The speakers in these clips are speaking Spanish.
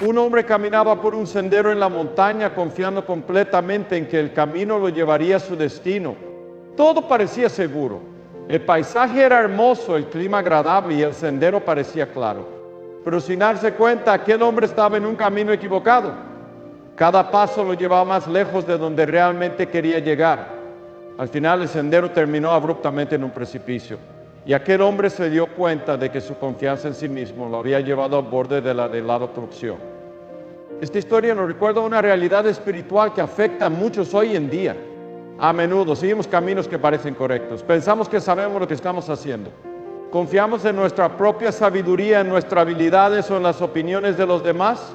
Un hombre caminaba por un sendero en la montaña confiando completamente en que el camino lo llevaría a su destino. Todo parecía seguro. El paisaje era hermoso, el clima agradable y el sendero parecía claro. Pero sin darse cuenta, aquel hombre estaba en un camino equivocado. Cada paso lo llevaba más lejos de donde realmente quería llegar. Al final el sendero terminó abruptamente en un precipicio. Y aquel hombre se dio cuenta de que su confianza en sí mismo lo había llevado al borde de la destrucción. Esta historia nos recuerda una realidad espiritual que afecta a muchos hoy en día. A menudo seguimos caminos que parecen correctos. Pensamos que sabemos lo que estamos haciendo. Confiamos en nuestra propia sabiduría, en nuestras habilidades o en las opiniones de los demás.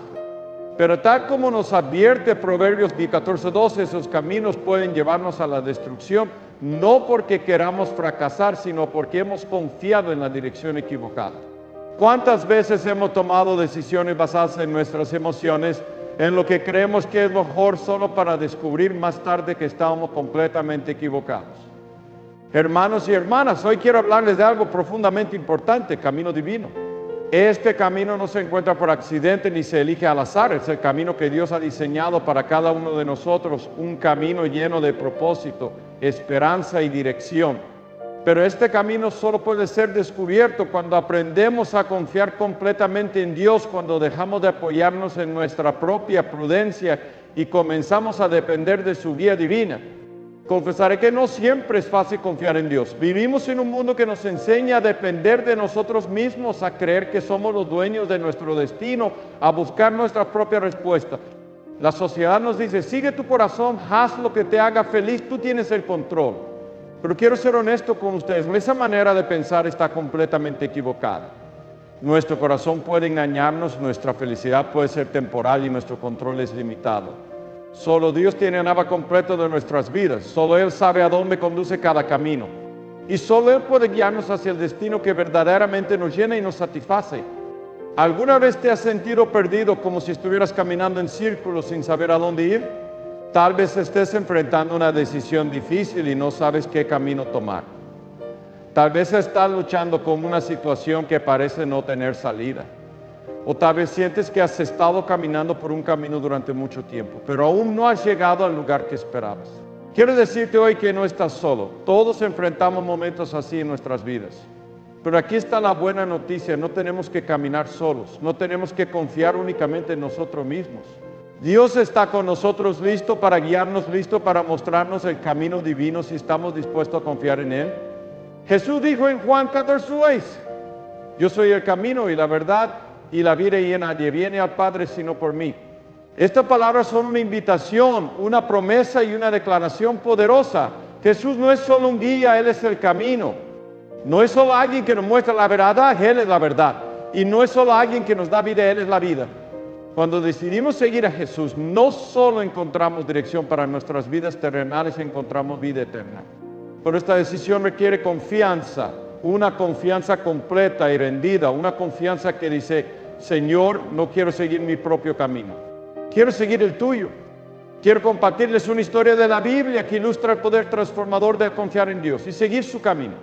Pero tal como nos advierte Proverbios 14:12, esos caminos pueden llevarnos a la destrucción, no porque queramos fracasar, sino porque hemos confiado en la dirección equivocada. ¿Cuántas veces hemos tomado decisiones basadas en nuestras emociones, en lo que creemos que es mejor, solo para descubrir más tarde que estábamos completamente equivocados? Hermanos y hermanas, hoy quiero hablarles de algo profundamente importante: camino divino. Este camino no se encuentra por accidente ni se elige al azar. Es el camino que Dios ha diseñado para cada uno de nosotros, un camino lleno de propósito, esperanza y dirección. Pero este camino solo puede ser descubierto cuando aprendemos a confiar completamente en Dios, cuando dejamos de apoyarnos en nuestra propia prudencia y comenzamos a depender de su guía divina. Confesaré que no siempre es fácil confiar en Dios. Vivimos en un mundo que nos enseña a depender de nosotros mismos, a creer que somos los dueños de nuestro destino, a buscar nuestra propia respuesta. La sociedad nos dice: sigue tu corazón, haz lo que te haga feliz, tú tienes el control. Pero quiero ser honesto con ustedes, esa manera de pensar está completamente equivocada. Nuestro corazón puede engañarnos, nuestra felicidad puede ser temporal y nuestro control es limitado. Solo Dios tiene el mapa completo de nuestras vidas. Solo Él sabe a dónde conduce cada camino. Y solo Él puede guiarnos hacia el destino que verdaderamente nos llena y nos satisface. ¿Alguna vez te has sentido perdido, como si estuvieras caminando en círculos sin saber a dónde ir? Tal vez estés enfrentando una decisión difícil y no sabes qué camino tomar. Tal vez estás luchando con una situación que parece no tener salida. O tal vez sientes que has estado caminando por un camino durante mucho tiempo, pero aún no has llegado al lugar que esperabas. Quiero decirte hoy que no estás solo. Todos enfrentamos momentos así en nuestras vidas. Pero aquí está la buena noticia: no tenemos que caminar solos, no tenemos que confiar únicamente en nosotros mismos. Dios está con nosotros, listo para guiarnos, listo para mostrarnos el camino divino si estamos dispuestos a confiar en Él. Jesús dijo en Juan 14:6: yo soy el camino y la verdad y la vida, y nadie viene al Padre sino por mí. Estas palabras son una invitación, una promesa y una declaración poderosa. Jesús no es solo un guía, Él es el camino. No es solo alguien que nos muestra la verdad, Él es la verdad. Y no es solo alguien que nos da vida, Él es la vida. Cuando decidimos seguir a Jesús, no solo encontramos dirección para nuestras vidas terrenales, encontramos vida eterna. Pero esta decisión requiere confianza, una confianza completa y rendida, una confianza que dice: Señor, no quiero seguir mi propio camino, quiero seguir el tuyo. Quiero compartirles una historia de la Biblia que ilustra el poder transformador de confiar en Dios y seguir su camino.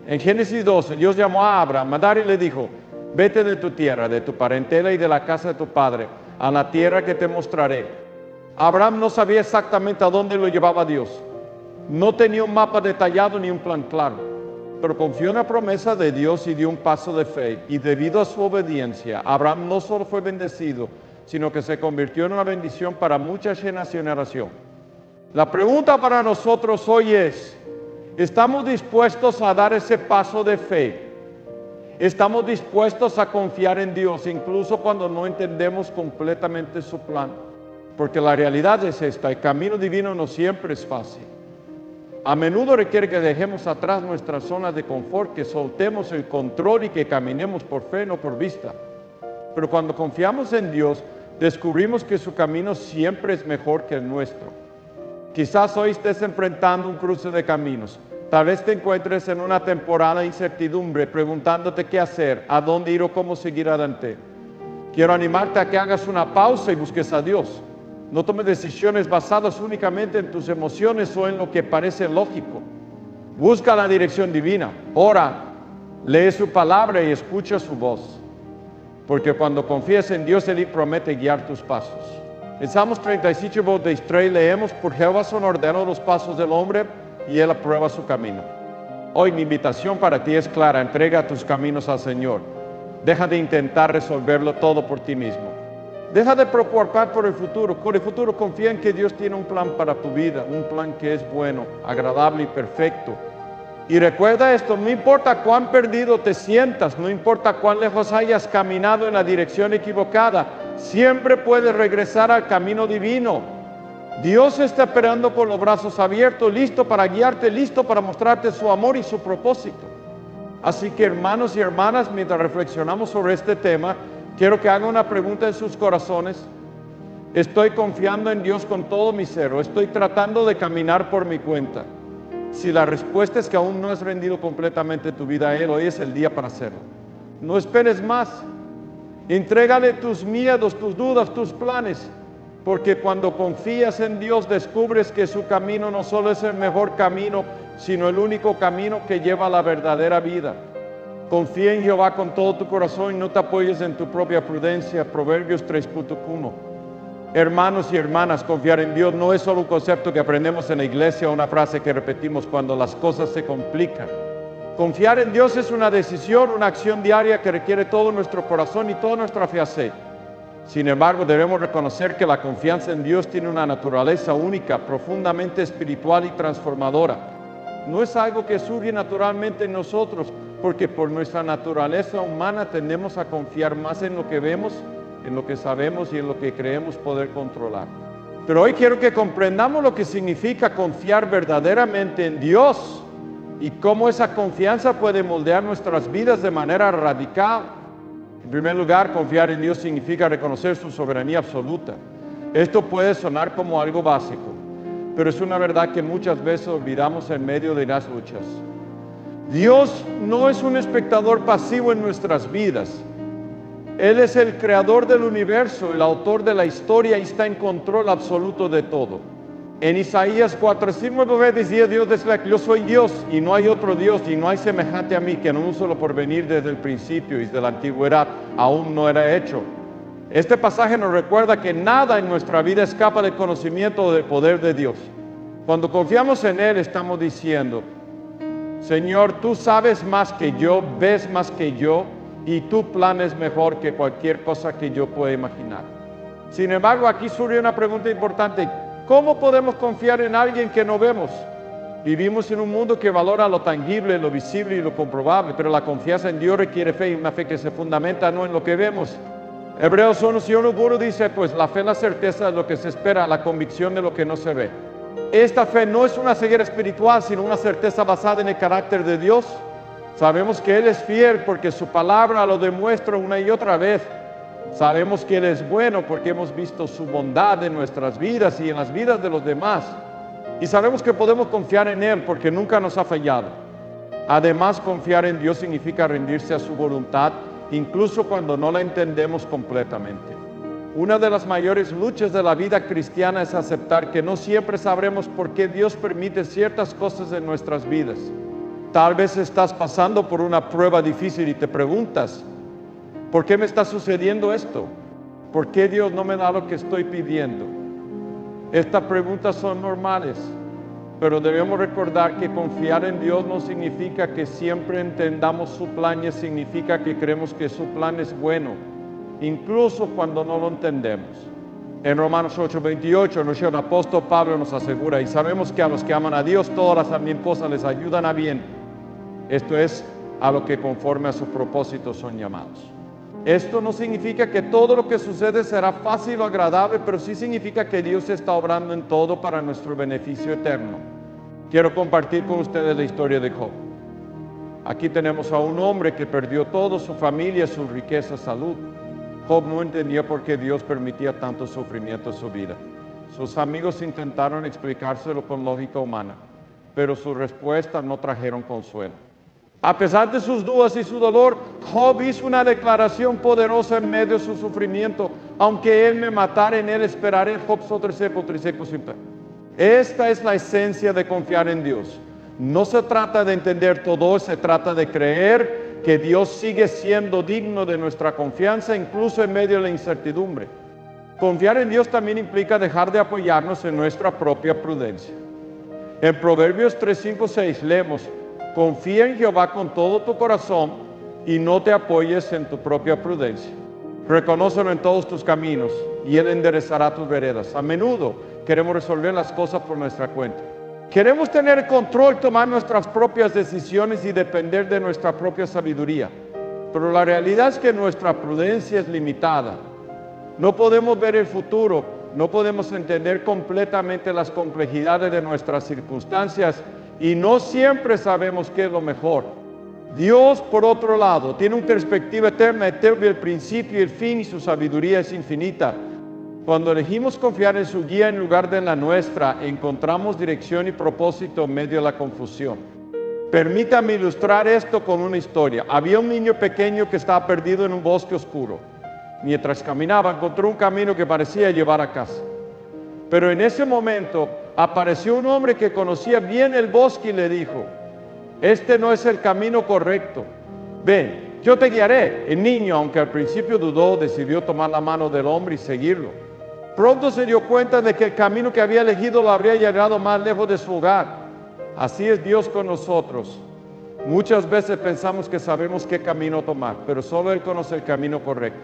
En Génesis 12, Dios llamó a Abraham y le dijo: vete de tu tierra, de tu parentela y de la casa de tu padre, a la tierra que te mostraré. Abraham no sabía exactamente a dónde lo llevaba Dios. No tenía un mapa detallado ni un plan claro. Pero confió en la promesa de Dios y dio un paso de fe. Y debido a su obediencia, Abraham no solo fue bendecido, sino que se convirtió en una bendición para mucha generación. La pregunta para nosotros hoy es: ¿estamos dispuestos a dar ese paso de fe? ¿Estamos dispuestos a confiar en Dios, incluso cuando no entendemos completamente su plan? Porque la realidad es esta: el camino divino no siempre es fácil. A menudo requiere que dejemos atrás nuestra zona de confort, que soltemos el control y que caminemos por fe, no por vista. Pero cuando confiamos en Dios, descubrimos que su camino siempre es mejor que el nuestro. Quizás hoy estés enfrentando un cruce de caminos. Tal vez te encuentres en una temporada de incertidumbre, preguntándote qué hacer, a dónde ir o cómo seguir adelante. Quiero animarte a que hagas una pausa y busques a Dios. No tomes decisiones basadas únicamente en tus emociones o en lo que parece lógico. Busca la dirección divina, ora, lee su palabra y escucha su voz. porque cuando confías en Dios, Él promete guiar tus pasos. En Salmos 35:23 leemos, por Jehová son ordenados los pasos del hombre, y Él aprueba su camino. Hoy mi invitación para ti es clara: entrega tus caminos al Señor. Deja de intentar resolverlo todo por ti mismo. Deja de preocupar por el futuro. Con el futuro confía en que Dios tiene un plan para tu vida, un plan que es bueno, agradable y perfecto. Y recuerda esto: no importa cuán perdido te sientas, no importa cuán lejos hayas caminado en la dirección equivocada, siempre puedes regresar al camino divino. Dios está esperando con los brazos abiertos, listo para guiarte, listo para mostrarte su amor y su propósito. Así que, hermanos y hermanas, mientras reflexionamos sobre este tema, quiero que hagan una pregunta en sus corazones. ¿Estoy confiando en Dios con todo mi ser o estoy tratando de caminar por mi cuenta? Si la respuesta es que aún no has rendido completamente tu vida a Él, hoy es el día para hacerlo. No esperes más. Entrégale tus miedos, tus dudas, tus planes, porque cuando confías en Dios descubres que su camino no solo es el mejor camino, sino el único camino que lleva a la verdadera vida. Confía en Jehová con todo tu corazón y no te apoyes en tu propia prudencia. Proverbios 3:1. Hermanos y hermanas, confiar en Dios no es solo un concepto que aprendemos en la iglesia o una frase que repetimos cuando las cosas se complican. Confiar en Dios es una decisión, una acción diaria que requiere todo nuestro corazón y toda nuestra fe. Sin embargo, debemos reconocer que la confianza en Dios tiene una naturaleza única, profundamente espiritual y transformadora. No es algo que surge naturalmente en nosotros, porque por nuestra naturaleza humana tendemos a confiar más en lo que vemos, en lo que sabemos y en lo que creemos poder controlar. Pero hoy quiero que comprendamos lo que significa confiar verdaderamente en Dios y cómo esa confianza puede moldear nuestras vidas de manera radical. En primer lugar, confiar en Dios significa reconocer su soberanía absoluta. Esto puede sonar como algo básico, pero es una verdad que muchas veces olvidamos en medio de las luchas. Dios no es un espectador pasivo en nuestras vidas. Él es el creador del universo, el autor de la historia y está en control absoluto de todo. En Isaías 4:9 decía Dios: yo soy Dios y no hay otro Dios y no hay semejante a mí, que en un solo porvenir desde el principio y desde la antigüedad aún no era hecho. Este pasaje nos recuerda que nada en nuestra vida escapa del conocimiento o del poder de Dios. Cuando confiamos en Él estamos diciendo: Señor, tú sabes más que yo, ves más que yo, y tu plan es mejor que cualquier cosa que yo pueda imaginar. Sin embargo, aquí surge una pregunta importante: ¿cómo podemos confiar en alguien que no vemos? Vivimos en un mundo que valora lo tangible, lo visible y lo comprobable, pero la confianza en Dios requiere fe, y una fe que se fundamenta no en lo que vemos. Hebreos 1:1 dice: pues la fe es la certeza de lo que se espera, la convicción de lo que no se ve. Esta fe no es una ceguera espiritual, sino una certeza basada en el carácter de Dios. Sabemos que Él es fiel porque su palabra lo demuestra una y otra vez. Sabemos que Él es bueno porque hemos visto su bondad en nuestras vidas y en las vidas de los demás. Y sabemos que podemos confiar en Él porque nunca nos ha fallado. Además, confiar en Dios significa rendirse a su voluntad, incluso cuando no la entendemos completamente. Una de las mayores luchas de la vida cristiana es aceptar que no siempre sabremos por qué Dios permite ciertas cosas en nuestras vidas. Tal vez estás pasando por una prueba difícil y te preguntas: ¿por qué me está sucediendo esto? ¿Por qué Dios no me da lo que estoy pidiendo? Estas preguntas son normales, pero debemos recordar que confiar en Dios no significa que siempre entendamos su plan, y significa que creemos que su plan es bueno, incluso cuando no lo entendemos. En Romanos 8:28, el apóstol Pablo nos asegura: y sabemos que a los que aman a Dios todas las también cosas les ayudan a bien. Esto es, a lo que conforme a su propósito son llamados. Esto no significa que todo lo que sucede será fácil o agradable, pero sí significa que Dios está obrando en todo para nuestro beneficio eterno. Quiero compartir con ustedes la historia de Job. Aquí tenemos a un hombre que perdió todo: su familia, su riqueza, salud. Job no entendía por qué Dios permitía tanto sufrimiento en su vida. Sus amigos intentaron explicárselo con lógica humana, pero su respuesta no trajeron consuelo. A pesar de sus dudas y su dolor, Job hizo una declaración poderosa en medio de su sufrimiento: aunque Él me matara, en Él esperaré. Job 13:5. Esta es la esencia de confiar en Dios. No se trata de entender todo, se trata de creer que Dios sigue siendo digno de nuestra confianza incluso en medio de la incertidumbre. Confiar en Dios también implica dejar de apoyarnos en nuestra propia prudencia. En Proverbios 3, 5, 6 leemos: confía en Jehová con todo tu corazón y no te apoyes en tu propia prudencia. Reconócelo en todos tus caminos y Él enderezará tus veredas. A menudo queremos resolver las cosas por nuestra cuenta. Queremos tener control, tomar nuestras propias decisiones y depender de nuestra propia sabiduría. Pero la realidad es que nuestra prudencia es limitada. No podemos ver el futuro, no podemos entender completamente las complejidades de nuestras circunstancias y no siempre sabemos qué es lo mejor. Dios, por otro lado, tiene una perspectiva eterna, eterna, el principio y el fin, y su sabiduría es infinita. Cuando elegimos confiar en su guía en lugar de en la nuestra, encontramos dirección y propósito en medio de la confusión. Permítame ilustrar esto con una historia. Había un niño pequeño que estaba perdido en un bosque oscuro. Mientras caminaba, encontró un camino que parecía llevar a casa. Pero en ese momento apareció un hombre que conocía bien el bosque y le dijo: este no es el camino correcto. Ven, yo te guiaré. El niño, aunque al principio dudó, decidió tomar la mano del hombre y seguirlo. Pronto se dio cuenta de que el camino que había elegido lo habría llevado más lejos de su hogar. Así es Dios con nosotros. Muchas veces pensamos que sabemos qué camino tomar, pero solo Él conoce el camino correcto.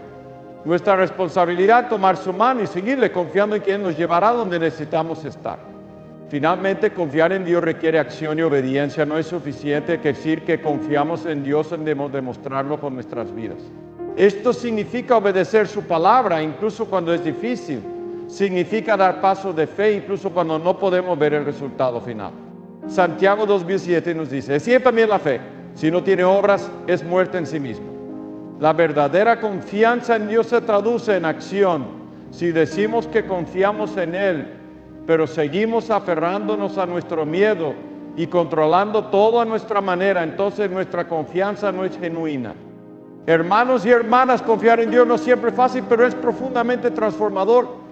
Nuestra responsabilidad es tomar su mano y seguirle, confiando en que Él nos llevará donde necesitamos estar. Finalmente, confiar en Dios requiere acción y obediencia. No es suficiente decir que confiamos en Dios, debemos demostrarlo con nuestras vidas. Esto significa obedecer su palabra, incluso cuando es difícil. Significa dar pasos de fe, incluso cuando no podemos ver el resultado final. Santiago 2:7 nos dice: así es también la fe. Si no tiene obras, es muerta en sí misma. La verdadera confianza en Dios se traduce en acción. Si decimos que confiamos en Él, pero seguimos aferrándonos a nuestro miedo y controlando todo a nuestra manera, entonces nuestra confianza no es genuina. Hermanos y hermanas, confiar en Dios no siempre es fácil, pero es profundamente transformador.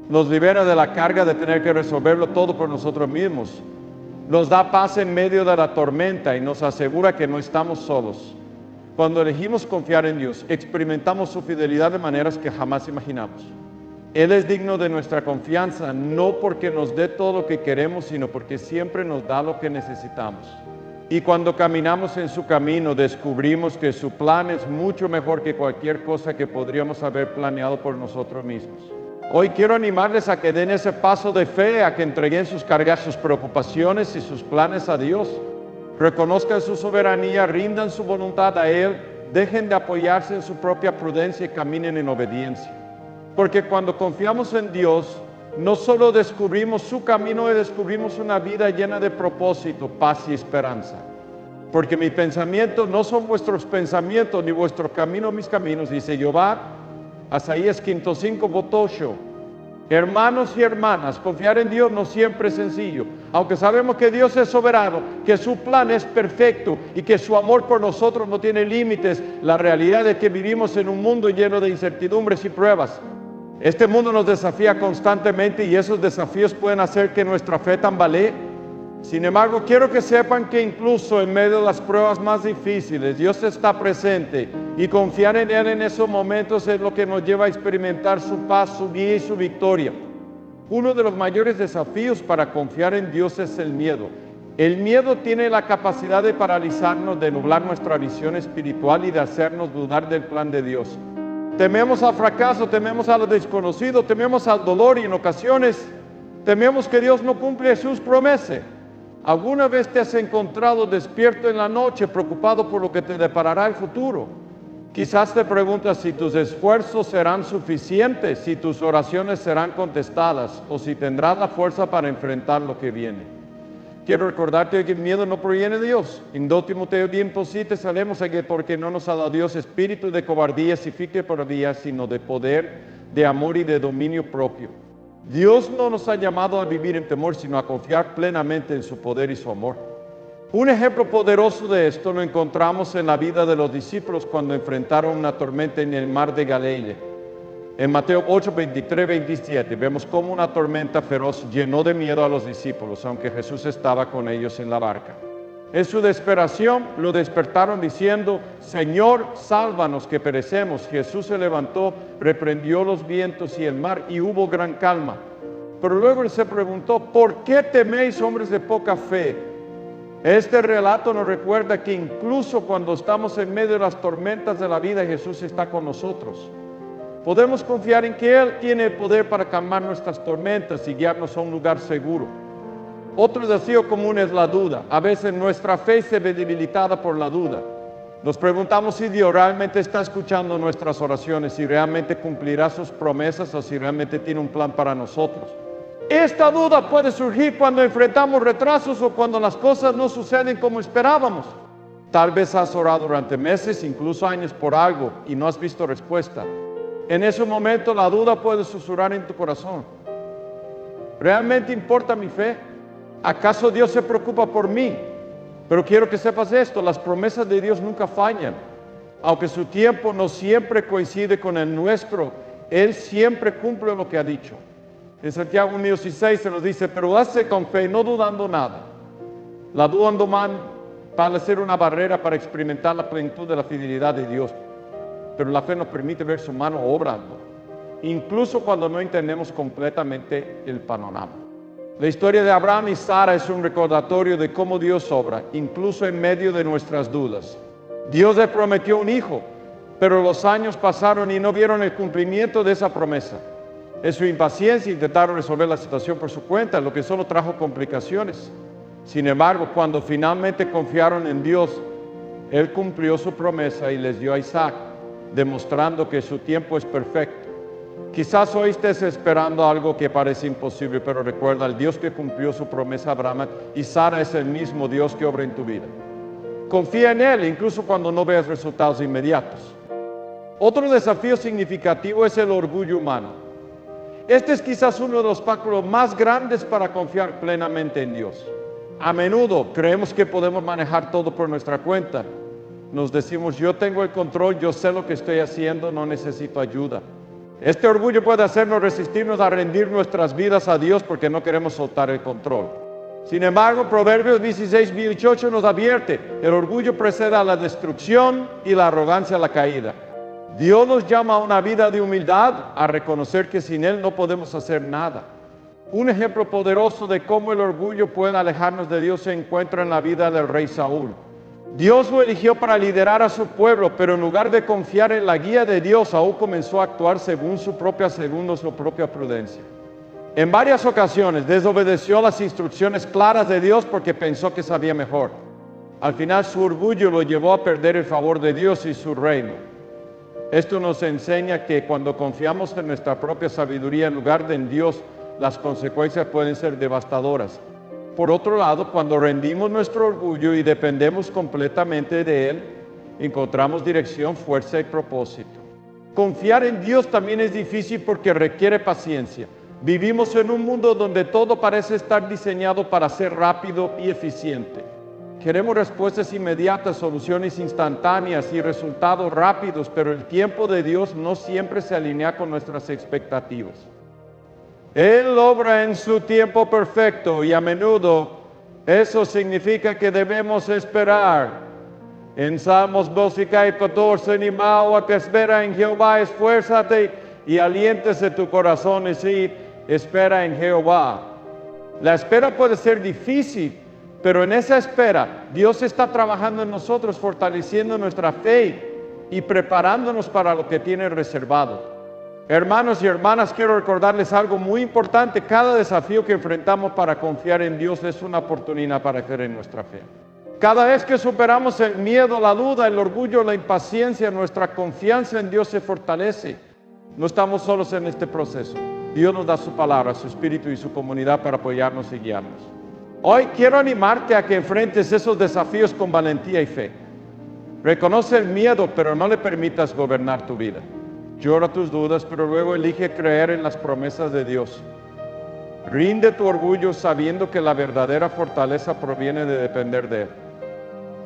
Nos libera de la carga de tener que resolverlo todo por nosotros mismos. Nos da paz en medio de la tormenta y nos asegura que no estamos solos. Cuando elegimos confiar en Dios, experimentamos su fidelidad de maneras que jamás imaginamos. Él es digno de nuestra confianza, no porque nos dé todo lo que queremos, sino porque siempre nos da lo que necesitamos. Y cuando caminamos en su camino, descubrimos que su plan es mucho mejor que cualquier cosa que podríamos haber planeado por nosotros mismos. Hoy quiero animarles a que den ese paso de fe, a que entreguen sus cargas, sus preocupaciones y sus planes a Dios. Reconozcan su soberanía, rindan su voluntad a Él, dejen de apoyarse en su propia prudencia y caminen en obediencia. Porque cuando confiamos en Dios, no solo descubrimos su camino, descubrimos una vida llena de propósito, paz y esperanza. Porque mis pensamientos no son vuestros pensamientos, ni vuestro camino mis caminos, dice Jehová. Asaías 5:5, Botosho. Hermanos y hermanas, confiar en Dios no siempre es sencillo. Aunque sabemos que Dios es soberano, que su plan es perfecto y que su amor por nosotros no tiene límites, la realidad es que vivimos en un mundo lleno de incertidumbres y pruebas. Este mundo nos desafía constantemente y esos desafíos pueden hacer que nuestra fe tambalee. Sin embargo, quiero que sepan que incluso en medio de las pruebas más difíciles, Dios está presente y confiar en Él en esos momentos es lo que nos lleva a experimentar su paz, su guía y su victoria. Uno de los mayores desafíos para confiar en Dios es el miedo. El miedo tiene la capacidad de paralizarnos, de nublar nuestra visión espiritual y de hacernos dudar del plan de Dios. Tememos al fracaso, tememos a lo desconocido, tememos al dolor y en ocasiones tememos que Dios no cumple sus promesas. ¿Alguna vez te has encontrado despierto en la noche, preocupado por lo que te deparará el futuro? Quizás te preguntas si tus esfuerzos serán suficientes, si tus oraciones serán contestadas o si tendrás la fuerza para enfrentar lo que viene. Quiero recordarte que el miedo no proviene de Dios. En 2 Timoteo 10:7 sabemos que porque no nos ha dado Dios espíritu de cobardía, sino de poder, de amor y de dominio propio. Dios no nos ha llamado a vivir en temor, sino a confiar plenamente en su poder y su amor. Un ejemplo poderoso de esto lo encontramos en la vida de los discípulos cuando enfrentaron una tormenta en el mar de Galilea. En Mateo 8:23-27 vemos cómo una tormenta feroz llenó de miedo a los discípulos, aunque Jesús estaba con ellos en la barca. En su desesperación lo despertaron diciendo: Señor, sálvanos que perecemos. Jesús se levantó, reprendió los vientos y el mar, y hubo gran calma. Pero luego él se preguntó: ¿por qué teméis, hombres de poca fe? Este relato nos recuerda que incluso cuando estamos en medio de las tormentas de la vida, Jesús está con nosotros. Podemos confiar en que Él tiene el poder para calmar nuestras tormentas y guiarnos a un lugar seguro. Otro desafío común es la duda. A veces nuestra fe se ve debilitada por la duda. Nos preguntamos si Dios realmente está escuchando nuestras oraciones, si realmente cumplirá sus promesas o si realmente tiene un plan para nosotros. Esta duda puede surgir cuando enfrentamos retrasos o cuando las cosas no suceden como esperábamos. Tal vez has orado durante meses, incluso años por algo y no has visto respuesta. En ese momento la duda puede susurrar en tu corazón: ¿realmente importa mi fe? ¿Acaso Dios se preocupa por mí? Pero quiero que sepas esto: las promesas de Dios nunca fallan. Aunque su tiempo no siempre coincide con el nuestro, Él siempre cumple lo que ha dicho. En Santiago 1:16 se nos dice: pero hazte con fe, no dudando nada. La duda no va a ser una barrera para experimentar la plenitud de la fidelidad de Dios. Pero la fe nos permite ver su mano obrando, incluso cuando no entendemos completamente el panorama. La historia de Abraham y Sara es un recordatorio de cómo Dios obra, incluso en medio de nuestras dudas. Dios les prometió un hijo, pero los años pasaron y no vieron el cumplimiento de esa promesa. En su impaciencia intentaron resolver la situación por su cuenta, lo que solo trajo complicaciones. Sin embargo, cuando finalmente confiaron en Dios, Él cumplió su promesa y les dio a Isaac, demostrando que su tiempo es perfecto. Quizás hoy estés esperando algo que parece imposible, pero recuerda: el Dios que cumplió su promesa a Abraham y Sara es el mismo Dios que obra en tu vida. Confía en Él, incluso cuando no veas resultados inmediatos. Otro desafío significativo es el orgullo humano. Este es quizás uno de los obstáculos más grandes para confiar plenamente en Dios. A menudo creemos que podemos manejar todo por nuestra cuenta. Nos decimos: yo tengo el control, yo sé lo que estoy haciendo, no necesito ayuda. Este orgullo puede hacernos resistirnos a rendir nuestras vidas a Dios porque no queremos soltar el control. Sin embargo, Proverbios 16:18 nos advierte: el orgullo precede a la destrucción y la arrogancia a la caída. Dios nos llama a una vida de humildad, a reconocer que sin Él no podemos hacer nada. Un ejemplo poderoso de cómo el orgullo puede alejarnos de Dios se encuentra en la vida del rey Saúl. Dios lo eligió para liderar a su pueblo, pero en lugar de confiar en la guía de Dios, Saúl comenzó a actuar según su propia prudencia. En varias ocasiones desobedeció las instrucciones claras de Dios porque pensó que sabía mejor. Al final su orgullo lo llevó a perder el favor de Dios y su reino. Esto nos enseña que cuando confiamos en nuestra propia sabiduría en lugar de en Dios, las consecuencias pueden ser devastadoras. Por otro lado, cuando rendimos nuestro orgullo y dependemos completamente de Él, encontramos dirección, fuerza y propósito. Confiar en Dios también es difícil porque requiere paciencia. Vivimos en un mundo donde todo parece estar diseñado para ser rápido y eficiente. Queremos respuestas inmediatas, soluciones instantáneas y resultados rápidos, pero el tiempo de Dios no siempre se alinea con nuestras expectativas. Él obra en su tiempo perfecto y a menudo eso significa que debemos esperar. En Salmos 12:14, animado a que espera en Jehová, esfuérzate y aliéntese tu corazón y sí, espera en Jehová. La espera puede ser difícil, pero en esa espera Dios está trabajando en nosotros, fortaleciendo nuestra fe y preparándonos para lo que tiene reservado. Hermanos y hermanas, quiero recordarles algo muy importante. Cada desafío que enfrentamos para confiar en Dios es una oportunidad para crecer en nuestra fe. Cada vez que superamos el miedo, la duda, el orgullo, la impaciencia, nuestra confianza en Dios se fortalece. No estamos solos en este proceso. Dios nos da su palabra, su espíritu y su comunidad para apoyarnos y guiarnos. Hoy quiero animarte a que enfrentes esos desafíos con valentía y fe. Reconoce el miedo, pero no le permitas gobernar tu vida. Llora tus dudas, pero luego elige creer en las promesas de Dios. Rinde tu orgullo sabiendo que la verdadera fortaleza proviene de depender de Él.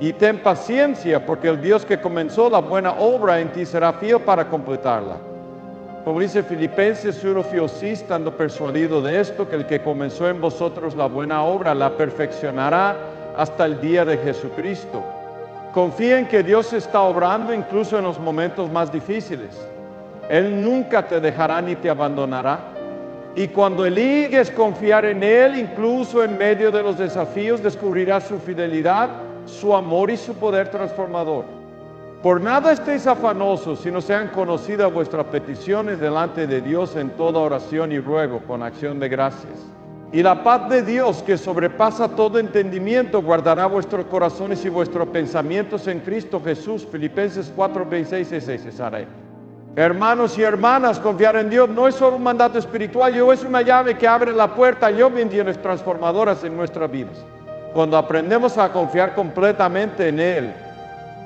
Y ten paciencia, porque el Dios que comenzó la buena obra en ti será fiel para completarla. Como dice Filipenses 1, fiel estando persuadido de esto, que el que comenzó en vosotros la buena obra la perfeccionará hasta el día de Jesucristo. Confía en que Dios está obrando incluso en los momentos más difíciles. Él nunca te dejará ni te abandonará. Y cuando eliges confiar en Él, incluso en medio de los desafíos, descubrirás su fidelidad, su amor y su poder transformador. Por nada estéis afanosos, sino sean conocidas vuestras peticiones delante de Dios en toda oración y ruego con acción de gracias. Y la paz de Dios, que sobrepasa todo entendimiento, guardará vuestros corazones y vuestros pensamientos en Cristo Jesús. Filipenses 4, 26 y 6. Hermanos y hermanas, confiar en Dios no es solo un mandato espiritual, es una llave que abre la puerta a bendiciones transformadoras en nuestras vidas. Cuando aprendemos a confiar completamente en Él,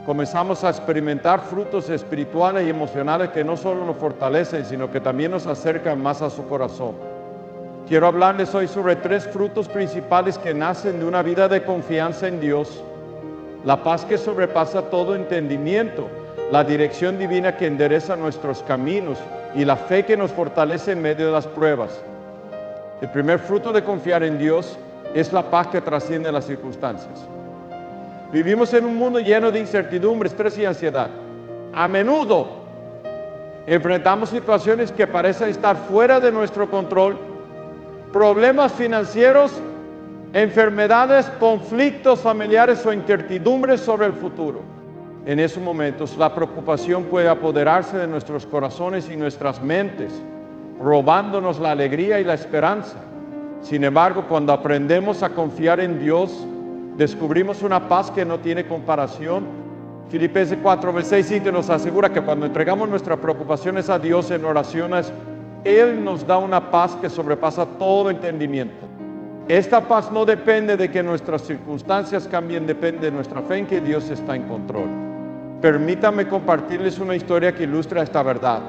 comenzamos a experimentar frutos espirituales y emocionales que no solo nos fortalecen, sino que también nos acercan más a su corazón. Quiero hablarles hoy sobre 3 frutos principales que nacen de una vida de confianza en Dios: la paz que sobrepasa todo entendimiento, la dirección divina que endereza nuestros caminos y la fe que nos fortalece en medio de las pruebas. El primer fruto de confiar en Dios es la paz que trasciende las circunstancias. Vivimos en un mundo lleno de incertidumbre, estrés y ansiedad. A menudo enfrentamos situaciones que parecen estar fuera de nuestro control, problemas financieros, enfermedades, conflictos familiares o incertidumbres sobre el futuro. En esos momentos, la preocupación puede apoderarse de nuestros corazones y nuestras mentes, robándonos la alegría y la esperanza. Sin embargo, cuando aprendemos a confiar en Dios, descubrimos una paz que no tiene comparación. Filipenses 4, 6 nos asegura que cuando entregamos nuestras preocupaciones a Dios en oraciones, Él nos da una paz que sobrepasa todo entendimiento. Esta paz no depende de que nuestras circunstancias cambien, depende de nuestra fe en que Dios está en control. Permítanme compartirles una historia que ilustra esta verdad.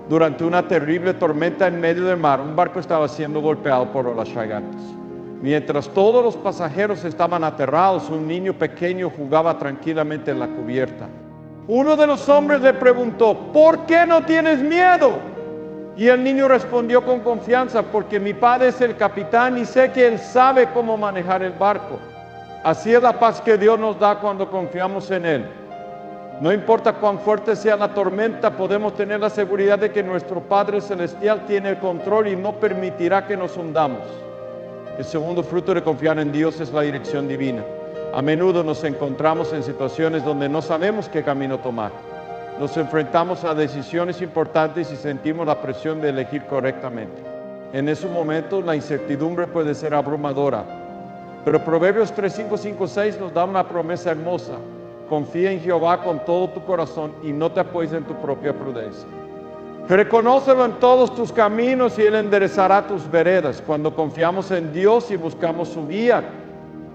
Durante una terrible tormenta en medio del mar, un barco estaba siendo golpeado por olas gigantes. Mientras todos los pasajeros estaban aterrados, un niño pequeño jugaba tranquilamente en la cubierta. Uno de los hombres le preguntó: ¿por qué no tienes miedo? Y el niño respondió con confianza: porque mi padre es el capitán y sé que él sabe cómo manejar el barco. Así es la paz que Dios nos da cuando confiamos en Él. No importa cuán fuerte sea la tormenta, podemos tener la seguridad de que nuestro Padre Celestial tiene el control y no permitirá que nos hundamos. El segundo fruto de confiar en Dios es la dirección divina. A menudo nos encontramos en situaciones donde no sabemos qué camino tomar. Nos enfrentamos a decisiones importantes y sentimos la presión de elegir correctamente. En esos momentos la incertidumbre puede ser abrumadora. Pero Proverbios 3, 5, 5, 6 nos da una promesa hermosa: confía en Jehová con todo tu corazón y no te apoyes en tu propia prudencia. Reconócelo en todos tus caminos y Él enderezará tus veredas. Cuando confiamos en Dios y buscamos su guía,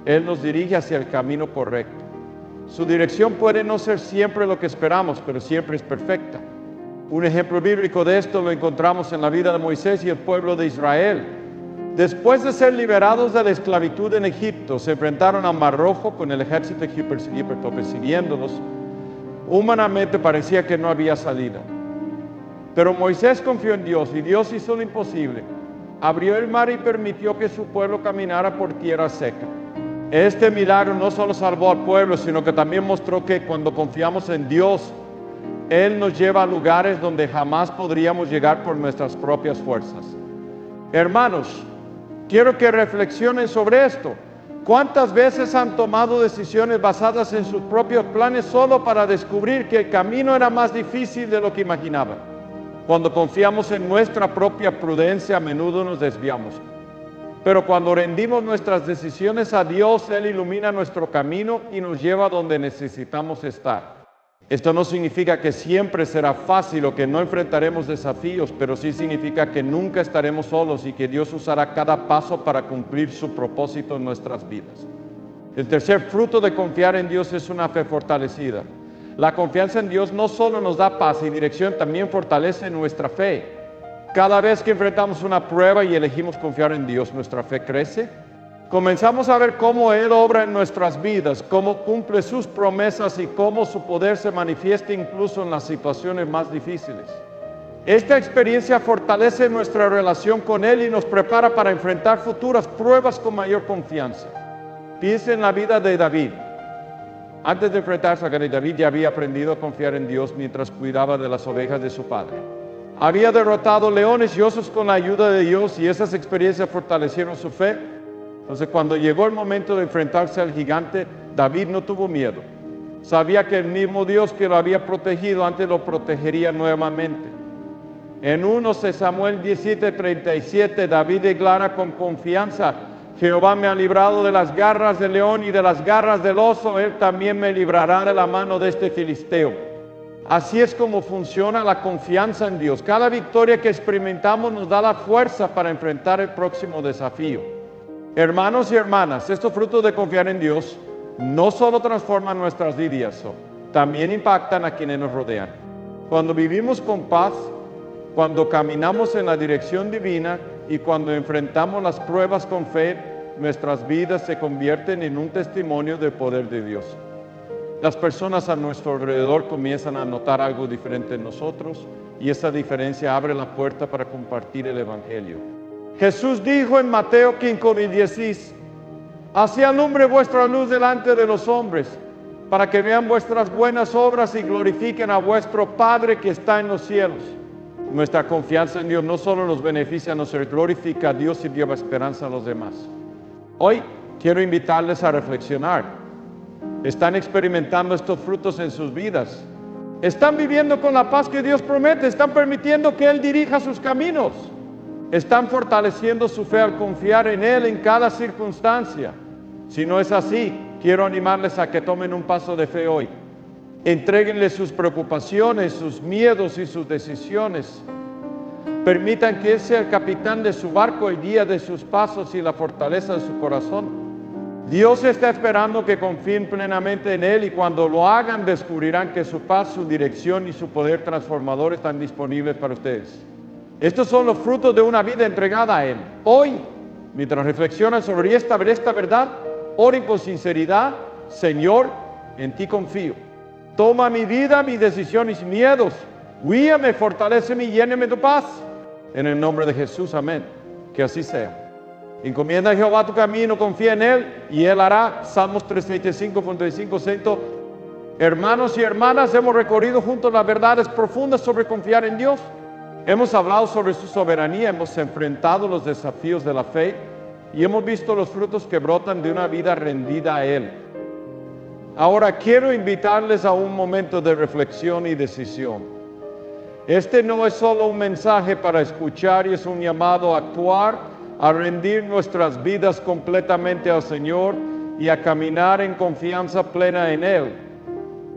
Él nos dirige hacia el camino correcto. Su dirección puede no ser siempre lo que esperamos, pero siempre es perfecta. Un ejemplo bíblico de esto lo encontramos en la vida de Moisés y el pueblo de Israel. Después de ser liberados de la esclavitud en Egipto, se enfrentaron al Mar Rojo con el ejército egipcio persiguiéndolos. Humanamente parecía que no había salida. Pero Moisés confió en Dios y Dios hizo lo imposible. Abrió el mar y permitió que su pueblo caminara por tierra seca. Este milagro no solo salvó al pueblo, sino que también mostró que cuando confiamos en Dios, Él nos lleva a lugares donde jamás podríamos llegar por nuestras propias fuerzas. Hermanos, quiero que reflexionen sobre esto. ¿Cuántas veces han tomado decisiones basadas en sus propios planes solo para descubrir que el camino era más difícil de lo que imaginaban? Cuando confiamos en nuestra propia prudencia, a menudo nos desviamos. Pero cuando rendimos nuestras decisiones a Dios, Él ilumina nuestro camino y nos lleva donde necesitamos estar. Esto no significa que siempre será fácil o que no enfrentaremos desafíos, pero sí significa que nunca estaremos solos y que Dios usará cada paso para cumplir su propósito en nuestras vidas. El tercer fruto de confiar en Dios es una fe fortalecida. La confianza en Dios no solo nos da paz y dirección, también fortalece nuestra fe. Cada vez que enfrentamos una prueba y elegimos confiar en Dios, nuestra fe crece. Comenzamos a ver cómo Él obra en nuestras vidas, cómo cumple sus promesas y cómo su poder se manifiesta incluso en las situaciones más difíciles. Esta experiencia fortalece nuestra relación con Él y nos prepara para enfrentar futuras pruebas con mayor confianza. Piensa en la vida de David. Antes de enfrentarse a Goliat, David ya había aprendido a confiar en Dios mientras cuidaba de las ovejas de su padre. Había derrotado leones y osos con la ayuda de Dios y esas experiencias fortalecieron su fe. Entonces, cuando llegó el momento de enfrentarse al gigante, David no tuvo miedo. Sabía que el mismo Dios que lo había protegido antes lo protegería nuevamente. En 1 Samuel 17:37, David declara con confianza: Jehová me ha librado de las garras del león y de las garras del oso, Él también me librará de la mano de este filisteo. Así es como funciona la confianza en Dios. Cada victoria que experimentamos nos da la fuerza para enfrentar el próximo desafío. Hermanos y hermanas, estos frutos de confiar en Dios no solo transforman nuestras vidas, también impactan a quienes nos rodean. Cuando vivimos con paz, cuando caminamos en la dirección divina y cuando enfrentamos las pruebas con fe, nuestras vidas se convierten en un testimonio del poder de Dios. Las personas a nuestro alrededor comienzan a notar algo diferente en nosotros y esa diferencia abre la puerta para compartir el Evangelio. Jesús dijo en Mateo 5:16: así alumbre vuestra luz delante de los hombres, para que vean vuestras buenas obras y glorifiquen a vuestro Padre que está en los cielos. Nuestra confianza en Dios no solo nos beneficia, nos glorifica a Dios y lleva esperanza a los demás. Hoy quiero invitarles a reflexionar. ¿Están experimentando estos frutos en sus vidas? ¿Están viviendo con la paz que Dios promete? ¿Están permitiendo que Él dirija sus caminos? ¿Están fortaleciendo su fe al confiar en Él en cada circunstancia? Si no es así, quiero animarles a que tomen un paso de fe hoy. Entréguenle sus preocupaciones, sus miedos y sus decisiones. Permitan que Él sea el capitán de su barco, el guía de sus pasos y la fortaleza de su corazón. Dios está esperando que confíen plenamente en Él y cuando lo hagan descubrirán que su paz, su dirección y su poder transformador están disponibles para ustedes. Estos son los frutos de una vida entregada a Él. Hoy, mientras reflexionan sobre esta verdad, oren con sinceridad: Señor, en ti confío. Toma mi vida, mis decisiones y miedos. Guíame, fortaléceme y lléname de paz. En el nombre de Jesús, amén. Que así sea. Encomienda a Jehová tu camino, confía en Él y Él hará. Salmos 325:5. Hermanos y hermanas, hemos recorrido juntos las verdades profundas sobre confiar en Dios. Hemos hablado sobre su soberanía, hemos enfrentado los desafíos de la fe y hemos visto los frutos que brotan de una vida rendida a Él. Ahora quiero invitarles a un momento de reflexión y decisión. Este no es solo un mensaje para escuchar y es un llamado a actuar, a rendir nuestras vidas completamente al Señor y a caminar en confianza plena en Él.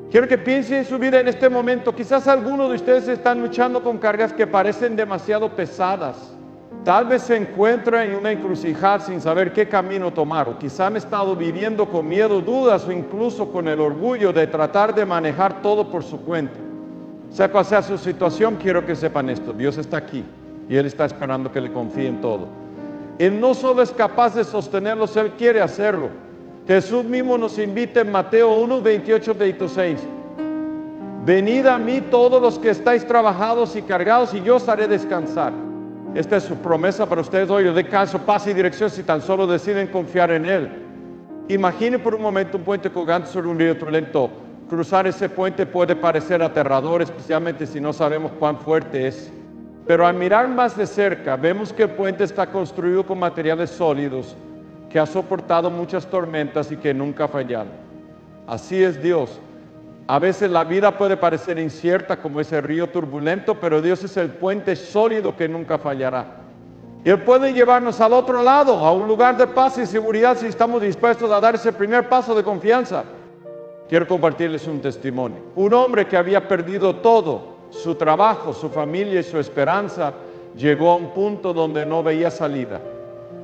Quiero que piensen en su vida en este momento. Quizás algunos de ustedes están luchando con cargas que parecen demasiado pesadas. Tal vez se encuentran en una encrucijada sin saber qué camino tomar. O quizás han estado viviendo con miedo, dudas o incluso con el orgullo de tratar de manejar todo por su cuenta. Sea cual sea su situación, quiero que sepan esto: Dios está aquí y Él está esperando que le confíen todo. Él no solo es capaz de sostenerlos, Él quiere hacerlo. Jesús mismo nos invita en Mateo 1:28-26. Venid a mí todos los que estáis trabajados y cargados y yo os haré descansar. Esta es su promesa para ustedes hoy. Yo descanso, paz y dirección si tan solo deciden confiar en Él. Imagine por un momento un puente colgante sobre un río turbulento. Cruzar ese puente puede parecer aterrador, especialmente si no sabemos cuán fuerte es. Pero al mirar más de cerca, vemos que el puente está construido con materiales sólidos, que ha soportado muchas tormentas y que nunca fallan. Así es Dios. A veces la vida puede parecer incierta como ese río turbulento, pero Dios es el puente sólido que nunca fallará. Y Él puede llevarnos al otro lado, a un lugar de paz y seguridad si estamos dispuestos a dar ese primer paso de confianza. Quiero compartirles un testimonio. Un hombre que había perdido todo, su trabajo, su familia y su esperanza, llegó a un punto donde no veía salida.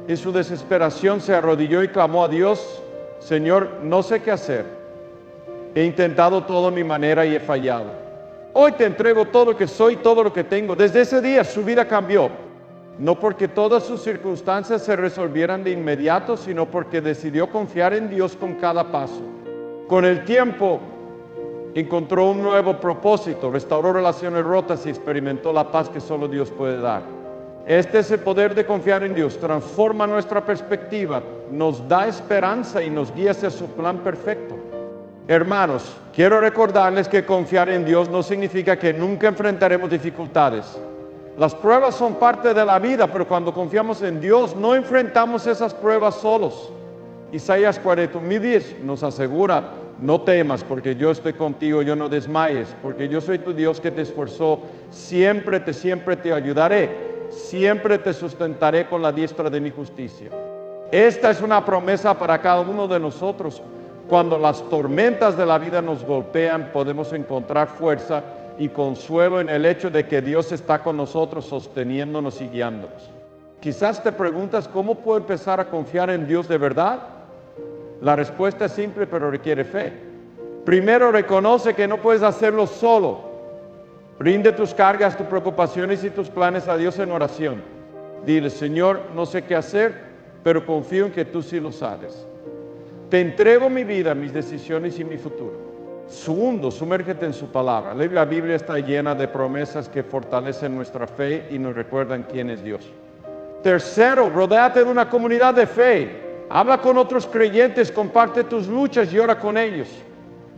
En su desesperación se arrodilló y clamó a Dios: Señor, no sé qué hacer. He intentado todo a mi manera y he fallado. Hoy te entrego todo lo que soy, todo lo que tengo. Desde ese día su vida cambió. No porque todas sus circunstancias se resolvieran de inmediato, sino porque decidió confiar en Dios con cada paso. Con el tiempo encontró un nuevo propósito, restauró relaciones rotas y experimentó la paz que solo Dios puede dar. Este es el poder de confiar en Dios. Transforma nuestra perspectiva, nos da esperanza y nos guía hacia su plan perfecto. Hermanos, quiero recordarles que confiar en Dios no significa que nunca enfrentaremos dificultades. Las pruebas son parte de la vida, pero cuando confiamos en Dios no enfrentamos esas pruebas solos. Isaías 41:10 nos asegura: no temas, porque yo estoy contigo, yo no desmayes, porque yo soy tu Dios que te esforzó, siempre te ayudaré, siempre te sustentaré con la diestra de mi justicia. Esta es una promesa para cada uno de nosotros. Cuando las tormentas de la vida nos golpean, podemos encontrar fuerza y consuelo en el hecho de que Dios está con nosotros, sosteniéndonos y guiándonos. Quizás te preguntas, ¿cómo puedo empezar a confiar en Dios de verdad? La respuesta es simple, pero requiere fe. Primero, reconoce que no puedes hacerlo solo. Rinde tus cargas, tus preocupaciones y tus planes a Dios en oración. Dile: Señor, no sé qué hacer, pero confío en que tú sí lo sabes. Te entrego mi vida, mis decisiones y mi futuro. Segundo, sumérgete en su palabra. La Biblia está llena de promesas que fortalecen nuestra fe y nos recuerdan quién es Dios. Tercero, rodéate de una comunidad de fe. Habla con otros creyentes, comparte tus luchas y ora con ellos.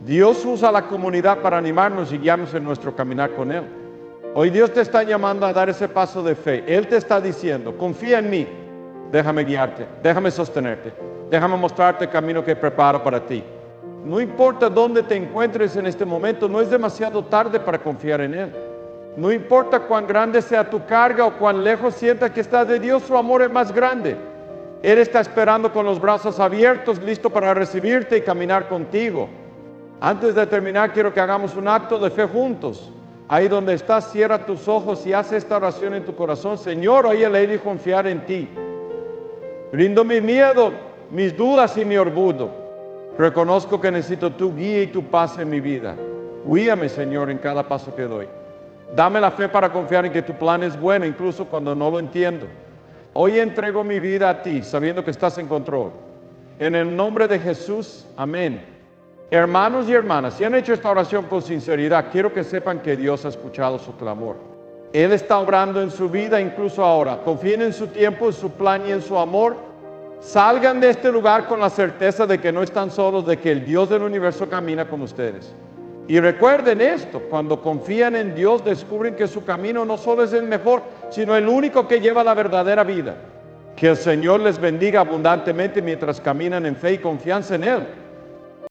Dios usa la comunidad para animarnos y guiarnos en nuestro caminar con Él. Hoy Dios te está llamando a dar ese paso de fe. Él te está diciendo: confía en mí, déjame guiarte, déjame sostenerte, déjame mostrarte el camino que preparo para ti. No importa dónde te encuentres en este momento, no es demasiado tarde para confiar en Él. No importa cuán grande sea tu carga o cuán lejos sientas que estás de Dios, su amor es más grande. Él está esperando con los brazos abiertos, listo para recibirte y caminar contigo. Antes de terminar, quiero que hagamos un acto de fe juntos. Ahí donde estás, cierra tus ojos y haz esta oración en tu corazón. Señor, hoy he elegido confiar en ti. Rindo mi miedo, mis dudas y mi orgullo. Reconozco que necesito tu guía y tu paz en mi vida. Guíame, Señor, en cada paso que doy. Dame la fe para confiar en que tu plan es bueno, incluso cuando no lo entiendo. Hoy entrego mi vida a ti, sabiendo que estás en control. En el nombre de Jesús, amén. Hermanos y hermanas, si han hecho esta oración con sinceridad, quiero que sepan que Dios ha escuchado su clamor. Él está obrando en su vida incluso ahora. Confíen en su tiempo, en su plan y en su amor. Salgan de este lugar con la certeza de que no están solos, de que el Dios del universo camina con ustedes. Y recuerden esto: cuando confían en Dios, descubren que su camino no solo es el mejor, sino el único que lleva la verdadera vida. Que el Señor les bendiga abundantemente mientras caminan en fe y confianza en Él.